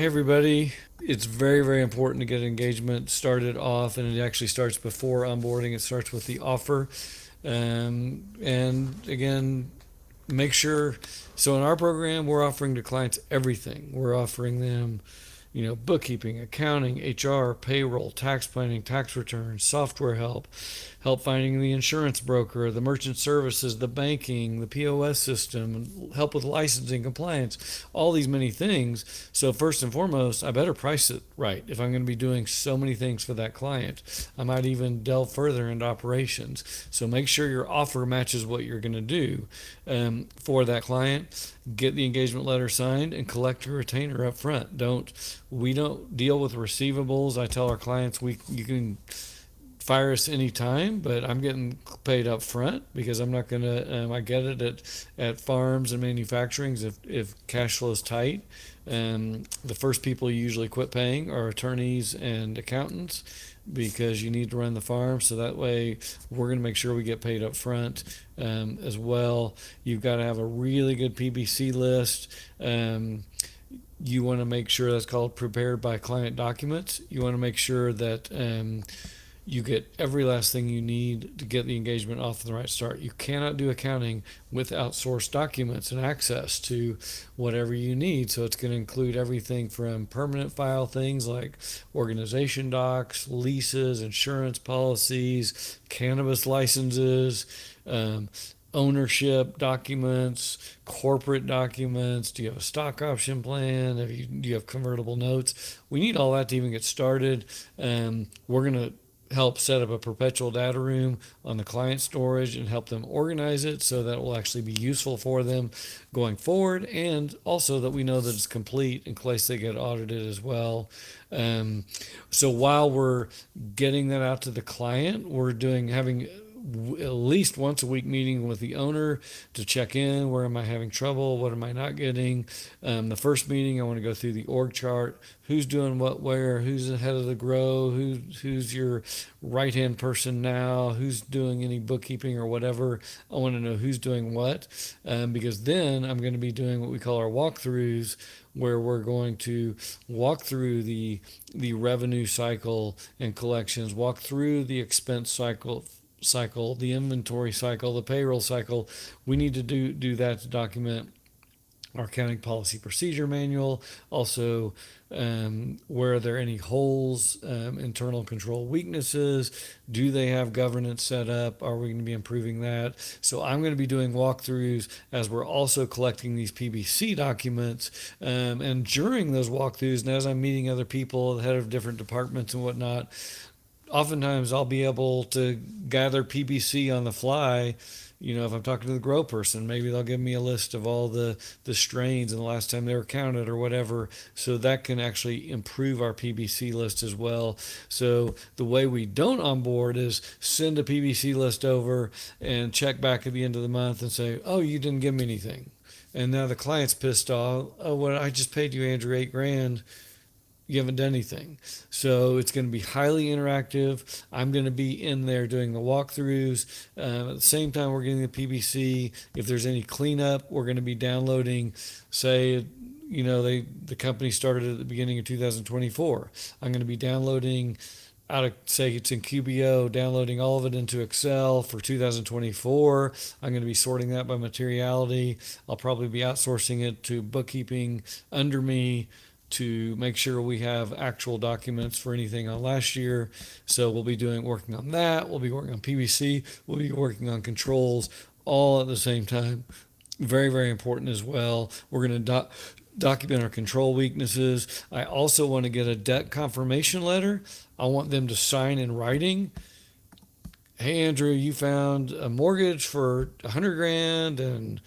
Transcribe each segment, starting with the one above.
everybody. It's very, very important to get engagement started off, and it actually starts before onboarding. It starts with the offer. And again, make sure. So in our program, we're offering to clients everything. We're offering them, bookkeeping, accounting, HR, payroll, tax planning, tax returns, software help, help finding the insurance broker, the merchant services, the banking, the POS system, help with licensing, compliance, all these many things. So first and foremost, I better price it right if I'm going to be doing so many things for that client. I might even delve further into operations. So make sure your offer matches what you're going to do for that client. Get the engagement letter signed and collect your retainer up front. We don't deal with receivables. I tell our clients you can fire us anytime, but I'm getting paid up front because I'm not going to, I get it at farms and manufacturings if cash flow is tight. The first people you usually quit paying are attorneys and accountants because you need to run the farm. So that way we're going to make sure we get paid up front as well. You've got to have a really good PBC list. You want to make sure that's called prepared by client documents. You want to make sure that you get every last thing you need to get the engagement off to the right start. You cannot do accounting with outsourced documents and access to whatever you need. So it's going to include everything from permanent file things like organization docs, leases, insurance policies, cannabis licenses, ownership documents, corporate documents. Do you have a stock option plan? Do you have convertible notes? We need all that to even get started. We're going to help set up a perpetual data room on the client storage and help them organize it so that it will actually be useful for them going forward, and also that we know that it's complete in case they get audited as well. So while we're getting that out to the client, we're having at least once a week meeting with the owner to check in. Where am I having trouble? What am I not getting? The first meeting, I want to go through the org chart. Who's doing what where? Who's ahead of the grow? Who's your right hand person now? Who's doing any bookkeeping or whatever? I want to know who's doing what, because then I'm going to be doing what we call our walkthroughs, where we're going to walk through the revenue cycle and collections, walk through the expense cycle, the inventory cycle, the payroll cycle. We need to do that to document our accounting policy procedure manual. Also, where are there any holes, internal control weaknesses? Do they have governance set up? Are we going to be improving that? So I'm going to be doing walkthroughs as we're also collecting these PBC documents. And during those walkthroughs, and as I'm meeting other people, the head of different departments and whatnot, oftentimes I'll be able to gather PBC on the fly. If I'm talking to the grow person, maybe they'll give me a list of all the strains and the last time they were counted or whatever. So that can actually improve our PBC list as well. So the way we don't onboard is send a PBC list over and check back at the end of the month and say, oh, you didn't give me anything. And now the client's pissed off. Oh, well, I just paid you, Andrew, $8,000. You haven't done anything. So it's going to be highly interactive. I'm going to be in there doing the walkthroughs. At the same time, we're getting the PBC. If there's any cleanup, we're going to be downloading, say, the company started at the beginning of 2024. I'm going to be downloading out of, say it's in QBO, downloading all of it into Excel for 2024. I'm going to be sorting that by materiality. I'll probably be outsourcing it to bookkeeping under me to make sure we have actual documents for anything on last year. So we'll be working on that. We'll be working on PBC. We'll be working on controls all at the same time. Very, very important as well. We're going to document our control weaknesses. I also want to get a debt confirmation letter. I want them to sign in writing. Hey, Andrew, you found a mortgage for $100,000 and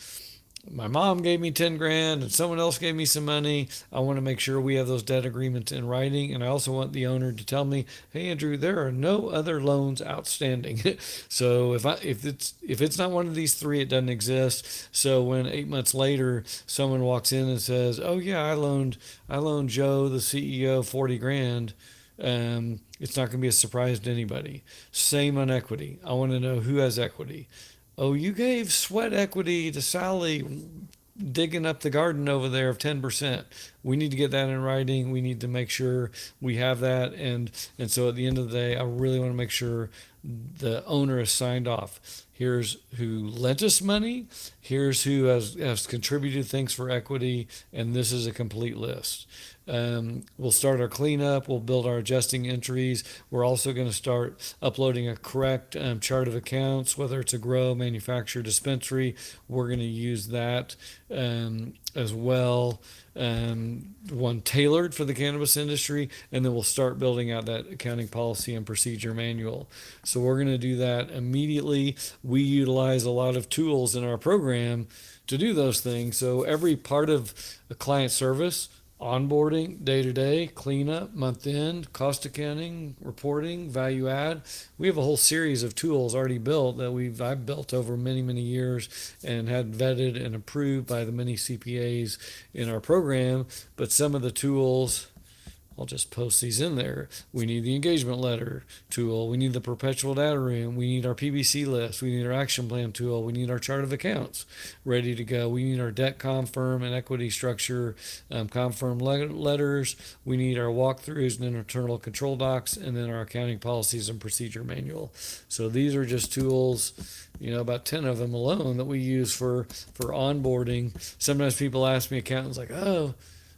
my mom gave me $10,000 and someone else gave me some money. I want to make sure we have those debt agreements in writing. And I also want the owner to tell me, hey, Andrew, there are no other loans outstanding. So if it's not one of these three, it doesn't exist. So when 8 months later, someone walks in and says, oh yeah, I loaned Joe, the CEO, $40,000. It's not going to be a surprise to anybody. Same on equity. I want to know who has equity. Oh, you gave sweat equity to Sally. digging up the garden over there of 10%. We need to get that in writing. We need to make sure we have that. And so at the end of the day, I really want to make sure the owner is signed off. Here's who lent us money. Here's who has contributed things for equity. And this is a complete list. We'll start our cleanup. We'll build our adjusting entries. We're also going to start uploading a correct chart of accounts, whether it's a grow, manufacturer, dispensary. We're going to use that as well. One tailored for the cannabis industry, and then we'll start building out that accounting policy and procedure manual. So we're going to do that immediately. We utilize a lot of tools in our program to do those things. So every part of a client service, onboarding, day to day, cleanup, month end, cost accounting, reporting, value add. We have a whole series of tools already built that I've built over many years and had vetted and approved by the many CPAs in our program. But some of the tools, I'll just post these in there. We need the engagement letter tool. We need the perpetual data room. We need our PBC list. We need our action plan tool. We need our chart of accounts ready to go. We need our debt confirm and equity structure confirm letters. We need our walkthroughs and internal control docs, and then our accounting policies and procedure manual. So these are just tools, about 10 of them alone that we use for onboarding. Sometimes people ask me, accountants, like, oh,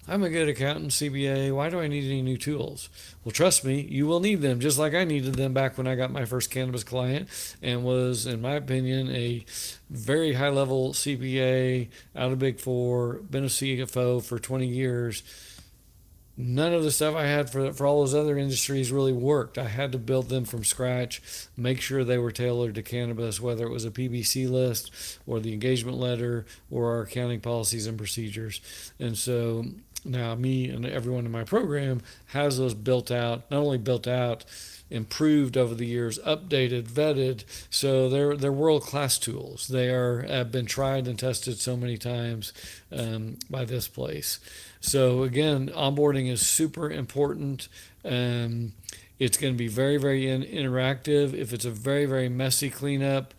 I'm a good accountant, CBA. Why do I need any new tools? Well, trust me, you will need them, just like I needed them back when I got my first cannabis client and was, in my opinion, a very high level CPA out of Big Four, been a CFO for 20 years. None of the stuff I had for all those other industries really worked. I had to build them from scratch, make sure they were tailored to cannabis, whether it was a PBC list or the engagement letter or our accounting policies and procedures. And so now me and everyone in my program has those built out, not only built out, improved over the years, updated, vetted. So they're world-class tools. They have been tried and tested so many times by this place. So again, onboarding is super important. It's going to be very interactive. If it's a very messy cleanup,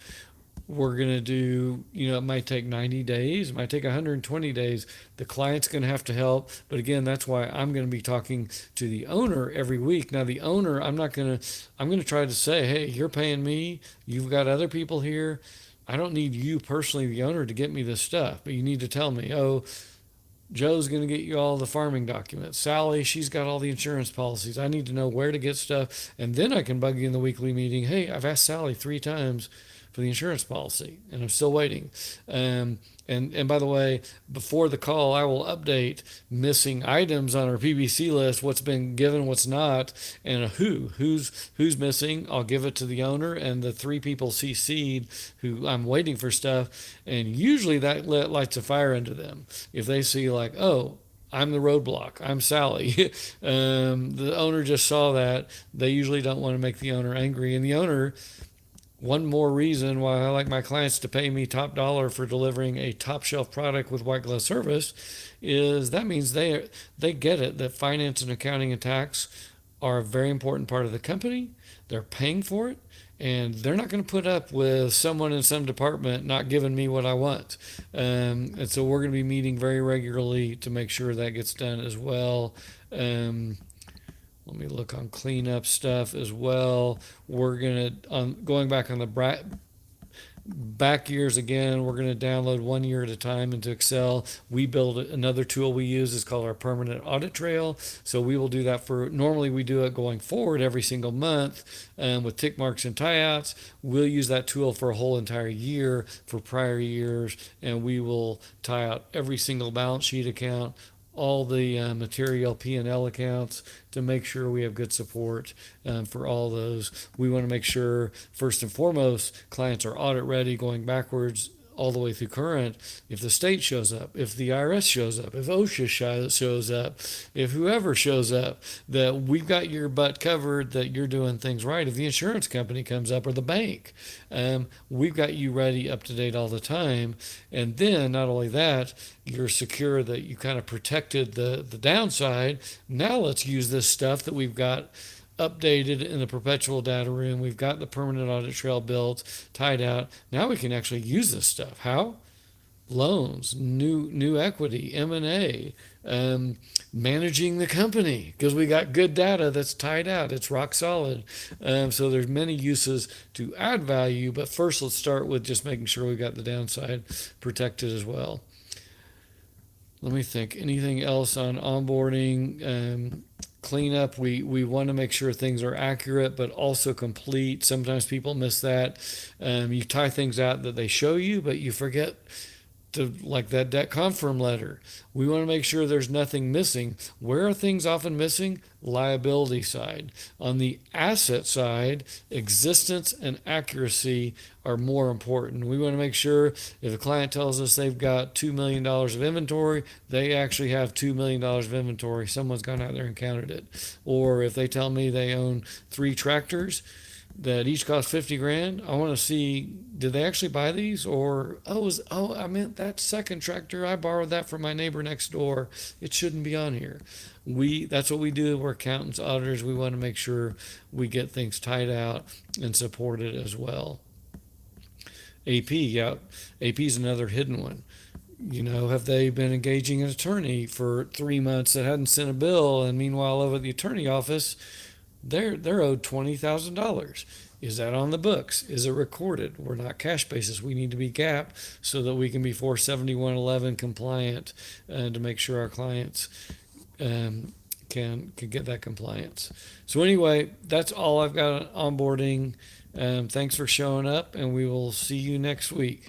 we're going to do, it might take 90 days, it might take 120 days. The client's going to have to help. But again, that's why I'm going to be talking to the owner every week. Now, the owner, I'm going to try to say, hey, you're paying me. You've got other people here. I don't need you personally, the owner, to get me this stuff. But you need to tell me, oh, Joe's going to get you all the farming documents. Sally, she's got all the insurance policies. I need to know where to get stuff. And then I can bug you in the weekly meeting. Hey, I've asked Sally 3 times for the insurance policy, and I'm still waiting. And by the way, before the call, I will update missing items on our PBC list, what's been given, what's not, and who's missing. I'll give it to the owner and the 3 people CC'd who I'm waiting for stuff, and usually that lights a fire into them. If they see like, oh, I'm the roadblock. I'm Sally. The owner just saw that. They usually don't want to make the owner angry, and the owner. One more reason why I like my clients to pay me top dollar for delivering a top shelf product with white glove service is that means they get it that finance and accounting and tax are a very important part of the company. They're paying for it, and they're not going to put up with someone in some department not giving me what I want. And so we're going to be meeting very regularly to make sure that gets done as well. Let me look on cleanup stuff as well. We're going back on the back years again. We're going to download 1 year at a time into Excel. We build another tool we use is called our permanent audit trail. So we will do that normally we do it going forward every single month with tick marks and tie outs. We'll use that tool for a whole entire year for prior years, and we will tie out every single balance sheet account, all the material P&L accounts to make sure we have good support for all those. We want to make sure, first and foremost, clients are audit ready going backwards all the way through current. If the state shows up, if the IRS shows up, if OSHA shows up, if whoever shows up, that we've got your butt covered, that you're doing things right. If the insurance company comes up or the bank, we've got you ready, up to date all the time. And then not only that, you're secure that you kind of protected the downside. Now let's use this stuff that we've got updated in the perpetual data room. We've got the permanent audit trail built, tied out. Now we can actually use this stuff. How? loans, new equity, M&A, um, managing the company because we got good data that's tied out. It's rock solid. So there's many uses to add value, but first let's start with just making sure we got the downside protected as well. Let me think. Anything else on onboarding? Cleanup, we want to make sure things are accurate but also complete. Sometimes people miss that. You tie things out that they show you, but you forget to, like that debt confirm letter. We want to make sure there's nothing missing. Where are things often missing? Liability side. On the asset side, existence and accuracy are more important. We want to make sure if a client tells us they've got $2 million of inventory, they actually have $2 million of inventory. Someone's gone out there and counted it. Or if they tell me they own 3 tractors, that each cost 50 grand. I want to see, did they actually buy these? Or, I meant that second tractor, I borrowed that from my neighbor next door. It shouldn't be on here. That's what we do. We're accountants, auditors. We want to make sure we get things tied out and supported as well. AP, yeah, AP is another hidden one. Have they been engaging an attorney for 3 months that hadn't sent a bill, and meanwhile over at the attorney office, they're owed $20,000. Is that on the books? Is it recorded? We're not cash basis. We need to be GAAP so that we can be 47111 compliant to make sure our clients can get that compliance. So anyway, that's all I've got on onboarding. Thanks for showing up, and we will see you next week.